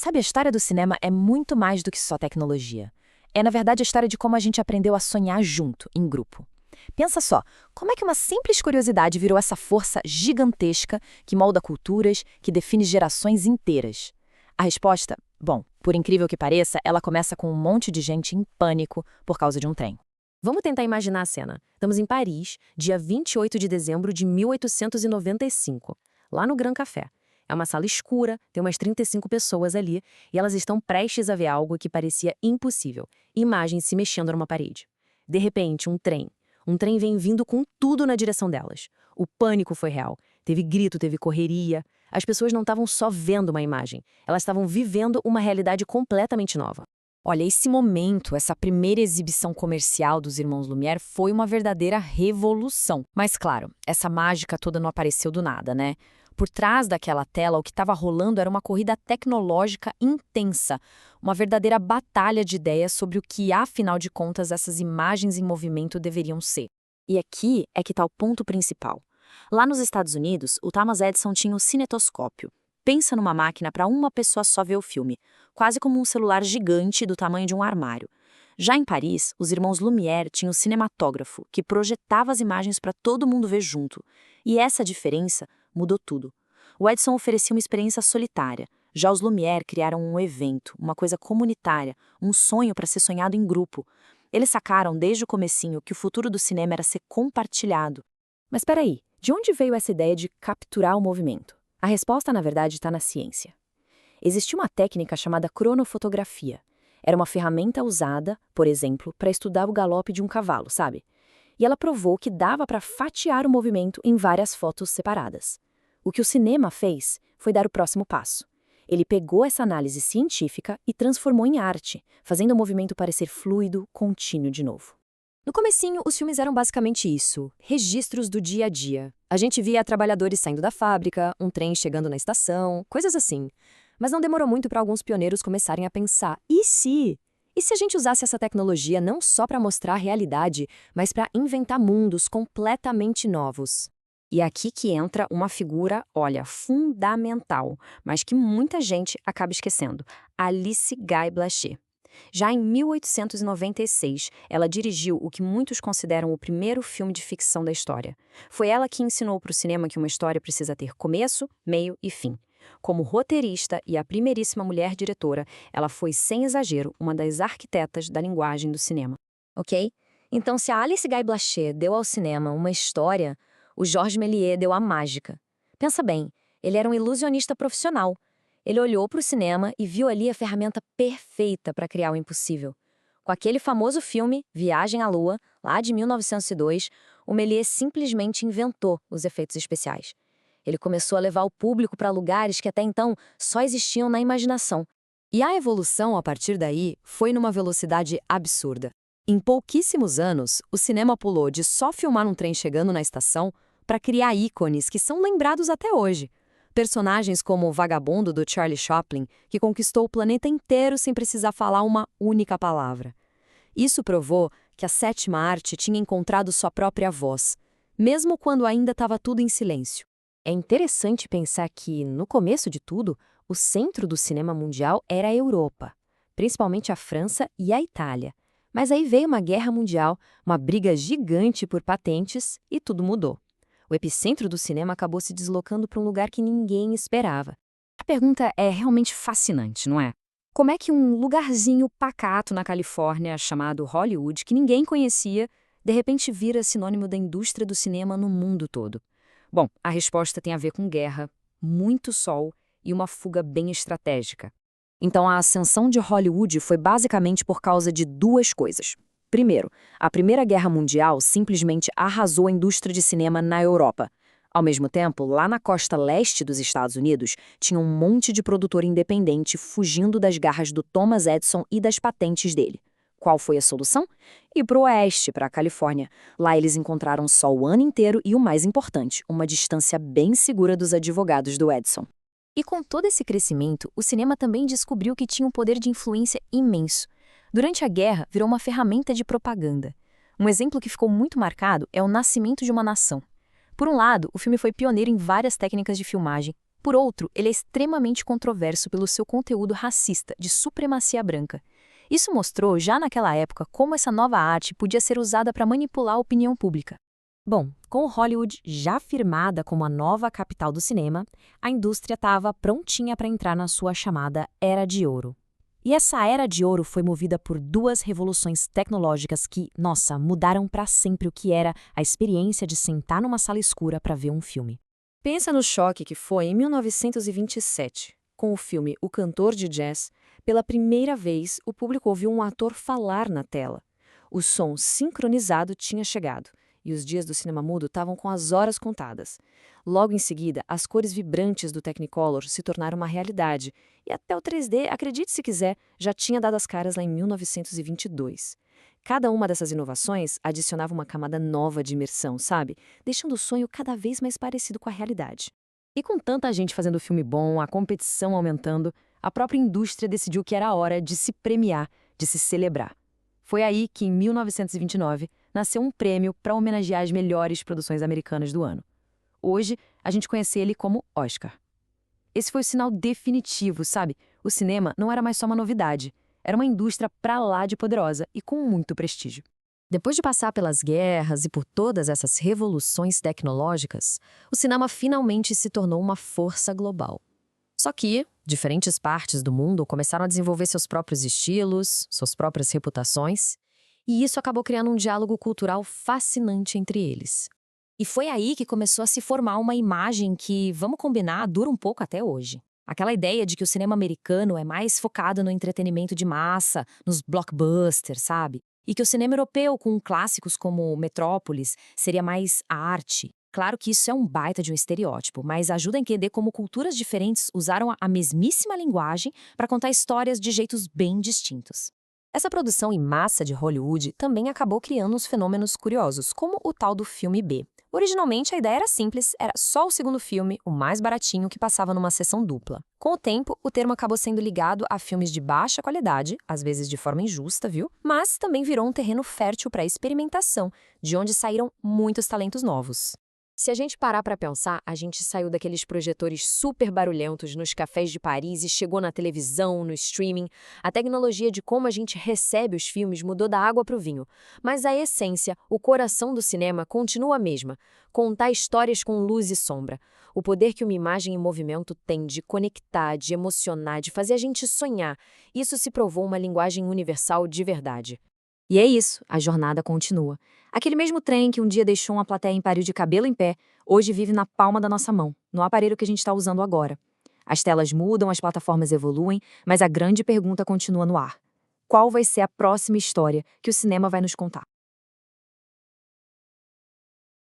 Sabe, a história do cinema é muito mais do que só tecnologia. É, na verdade, a história de como a gente aprendeu a sonhar junto, em grupo. Pensa só, como é que uma simples curiosidade virou essa força gigantesca que molda culturas, que define gerações inteiras? A resposta, bom, por incrível que pareça, ela começa com um monte de gente em pânico por causa de um trem. Vamos tentar imaginar a cena. Estamos em Paris, dia 28 de dezembro de 1895, lá no Grand Café. É uma sala escura, tem umas 35 pessoas ali, e elas estão prestes a ver algo que parecia impossível. Imagens se mexendo numa parede. De repente, um trem. Um trem vem vindo com tudo na direção delas. O pânico foi real. Teve grito, teve correria. As pessoas não estavam só vendo uma imagem, elas estavam vivendo uma realidade completamente nova. Olha, esse momento, essa primeira exibição comercial dos Irmãos Lumière foi uma verdadeira revolução. Mas claro, essa mágica toda não apareceu do nada, né? Por trás daquela tela, o que estava rolando era uma corrida tecnológica intensa, uma verdadeira batalha de ideias sobre o que, afinal de contas, essas imagens em movimento deveriam ser. E aqui é que está o ponto principal. Lá nos Estados Unidos, o Thomas Edison tinha o cinetoscópio. Pensa numa máquina para uma pessoa só ver o filme, quase como um celular gigante do tamanho de um armário. Já em Paris, os irmãos Lumière tinham o cinematógrafo, que projetava as imagens para todo mundo ver junto. E essa diferença mudou tudo. O Edison oferecia uma experiência solitária. Já os Lumière criaram um evento, uma coisa comunitária, um sonho para ser sonhado em grupo. Eles sacaram desde o comecinho que o futuro do cinema era ser compartilhado. Mas espera aí, de onde veio essa ideia de capturar o movimento? A resposta, na verdade, está na ciência. Existia uma técnica chamada cronofotografia. Era uma ferramenta usada, por exemplo, para estudar o galope de um cavalo, sabe? E ela provou que dava para fatiar o movimento em várias fotos separadas. O que o cinema fez foi dar o próximo passo. Ele pegou essa análise científica e transformou em arte, fazendo o movimento parecer fluido, contínuo de novo. No comecinho, os filmes eram basicamente isso, registros do dia a dia. A gente via trabalhadores saindo da fábrica, um trem chegando na estação, coisas assim. Mas não demorou muito para alguns pioneiros começarem a pensar, e se? E se a gente usasse essa tecnologia não só para mostrar a realidade, mas para inventar mundos completamente novos? E é aqui que entra uma figura, olha, fundamental, mas que muita gente acaba esquecendo, Alice Guy Blaché. Já em 1896, ela dirigiu o que muitos consideram o primeiro filme de ficção da história. Foi ela que ensinou para o cinema que uma história precisa ter começo, meio e fim. Como roteirista e a primeiríssima mulher diretora, ela foi, sem exagero, uma das arquitetas da linguagem do cinema. Ok? Então, se a Alice Guy Blaché deu ao cinema uma história, o Georges Méliès deu a mágica. Pensa bem, ele era um ilusionista profissional. Ele olhou para o cinema e viu ali a ferramenta perfeita para criar o impossível. Com aquele famoso filme, Viagem à Lua, lá de 1902, o Méliès simplesmente inventou os efeitos especiais. Ele começou a levar o público para lugares que até então só existiam na imaginação. E a evolução, a partir daí, foi numa velocidade absurda. Em pouquíssimos anos, o cinema pulou de só filmar um trem chegando na estação para criar ícones que são lembrados até hoje. Personagens como o Vagabundo do Charlie Chaplin, que conquistou o planeta inteiro sem precisar falar uma única palavra. Isso provou que a sétima arte tinha encontrado sua própria voz, mesmo quando ainda estava tudo em silêncio. É interessante pensar que, no começo de tudo, o centro do cinema mundial era a Europa, principalmente a França e a Itália. Mas aí veio uma guerra mundial, uma briga gigante por patentes e tudo mudou. O epicentro do cinema acabou se deslocando para um lugar que ninguém esperava. A pergunta é realmente fascinante, não é? Como é que um lugarzinho pacato na Califórnia, chamado Hollywood, que ninguém conhecia, de repente vira sinônimo da indústria do cinema no mundo todo? Bom, a resposta tem a ver com guerra, muito sol e uma fuga bem estratégica. Então a ascensão de Hollywood foi basicamente por causa de duas coisas. Primeiro, a Primeira Guerra Mundial simplesmente arrasou a indústria de cinema na Europa. Ao mesmo tempo, lá na costa leste dos Estados Unidos, tinha um monte de produtor independente fugindo das garras do Thomas Edison e das patentes dele. Qual foi a solução? Ir para o oeste, para a Califórnia. Lá eles encontraram sol o ano inteiro e, o mais importante, uma distância bem segura dos advogados do Edison. E com todo esse crescimento, o cinema também descobriu que tinha um poder de influência imenso. Durante a guerra, virou uma ferramenta de propaganda. Um exemplo que ficou muito marcado é O Nascimento de uma Nação. Por um lado, o filme foi pioneiro em várias técnicas de filmagem, Por outro, ele é extremamente controverso pelo seu conteúdo racista, de supremacia branca. Isso mostrou, já naquela época, como essa nova arte podia ser usada para manipular a opinião pública. Bom, com Hollywood já firmada como a nova capital do cinema, a indústria estava prontinha para entrar na sua chamada Era de Ouro. E essa Era de Ouro foi movida por duas revoluções tecnológicas que, nossa, mudaram para sempre o que era a experiência de sentar numa sala escura para ver um filme. Pensa no choque que foi em 1927, com o filme O Cantor de Jazz. Pela primeira vez, o público ouviu um ator falar na tela. O som sincronizado tinha chegado, e os dias do cinema mudo estavam com as horas contadas. Logo em seguida, as cores vibrantes do Technicolor se tornaram uma realidade, e até o 3D, acredite se quiser, já tinha dado as caras lá em 1922. Cada uma dessas inovações adicionava uma camada nova de imersão, sabe? Deixando o sonho cada vez mais parecido com a realidade. E com tanta gente fazendo filme bom, a competição aumentando, a própria indústria decidiu que era a hora de se premiar, de se celebrar. Foi aí que, em 1929, nasceu um prêmio para homenagear as melhores produções americanas do ano. Hoje, a gente conhece ele como Oscar. Esse foi o sinal definitivo, sabe? O cinema não era mais só uma novidade. Era uma indústria pra lá de poderosa e com muito prestígio. Depois de passar pelas guerras e por todas essas revoluções tecnológicas, o cinema finalmente se tornou uma força global. Só que diferentes partes do mundo começaram a desenvolver seus próprios estilos, suas próprias reputações, e isso acabou criando um diálogo cultural fascinante entre eles. E foi aí que começou a se formar uma imagem que, vamos combinar, dura um pouco até hoje. Aquela ideia de que o cinema americano é mais focado no entretenimento de massa, nos blockbusters, sabe? E que o cinema europeu, com clássicos como Metrópolis, seria mais arte. Claro que isso é um baita de um estereótipo, mas ajuda a entender como culturas diferentes usaram a mesmíssima linguagem para contar histórias de jeitos bem distintos. Essa produção em massa de Hollywood também acabou criando uns fenômenos curiosos, como o tal do filme B. Originalmente, a ideia era simples, era só o segundo filme, o mais baratinho, que passava numa sessão dupla. Com o tempo, o termo acabou sendo ligado a filmes de baixa qualidade, às vezes de forma injusta, viu? Mas também virou um terreno fértil para experimentação, de onde saíram muitos talentos novos. Se a gente parar para pensar, a gente saiu daqueles projetores super barulhentos nos cafés de Paris e chegou na televisão, no streaming. A tecnologia de como a gente recebe os filmes mudou da água para o vinho. Mas a essência, o coração do cinema continua a mesma: contar histórias com luz e sombra. O poder que uma imagem em movimento tem de conectar, de emocionar, de fazer a gente sonhar. Isso se provou uma linguagem universal de verdade. E é isso, a jornada continua. Aquele mesmo trem que um dia deixou uma plateia em páreo de cabelo em pé, hoje vive na palma da nossa mão, no aparelho que a gente está usando agora. As telas mudam, as plataformas evoluem, mas a grande pergunta continua no ar: qual vai ser a próxima história que o cinema vai nos contar?